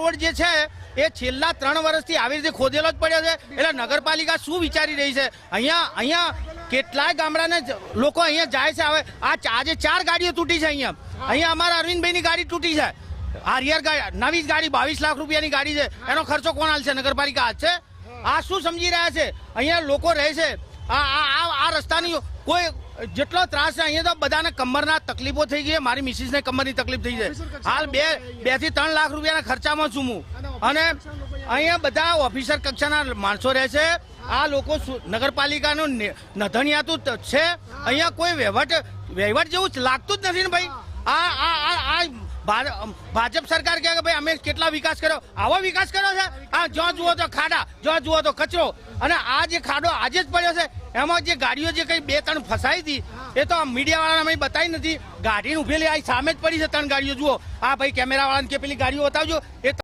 Road જે છે એ છેલ્લા 3 વર્ષથી આવી રીતે ખોદેલો જ પડ્યો છે. એટલે નગરપાલિકા શું વિચારી રહી છે? અહીંયા કેટલાય ગામડાના લોકો અહીંયા જાય છે. હવે આજે 4 ગાડીઓ તૂટી છે. અહીંયા અમારા અરવિંદભાઈની ગાડી તૂટી છે. આરિયર ગાડી, નવી ગાડી 22 લાખ રૂપિયાની ગાડી છે. એનો ખર્ચો કોણ હાલશે? નગરપાલિકા હાલશે? આ શું સમજી રહ્યા છે? અહીંયા લોકો રહે છે. આ રસ્તાની કોઈ જેટલો ત્રાસ છે અહીંયા તો બધાને કમરના તકલીફો થઈ ગઈ. મારી મિસિસને કમરની તકલીફ થઈ છે. હાલ 2 થી 3 લાખ રૂપિયાના ખર્ચામાં છું હું. અને અહીંયા બધા ઓફિસર કક્ષાના માણસો રહે છે. આ લોકો નગરપાલિકાનું નધણિયાતું છે. અહીંયા કોઈ વહીવટ જેવું લાગતું જ નથી ને ભાઈ. આ ભાજપ સરકાર કહે કે ભાઈ અમે કેટલા વિકાસ કર્યો. આવો વિકાસ કર્યો છે? આ જ્યાં જુઓ તો ખાડા, જ્યાં જુઓ તો કચરો. અને આ જે ખાડો આજે જ પડ્યો છે એમાં જે ગાડીઓ જે કઈ 2-3 ફસાઈ હતી એ તો મીડિયાવાળાને અમે બતાવી નથી. ગાડીને ઉભેલી આ સામે જ પડી છે 3 ગાડીઓ. જુઓ આ ભાઈ કેમેરાવાળાને કે પેલી ગાડીઓ બતાવજો. એ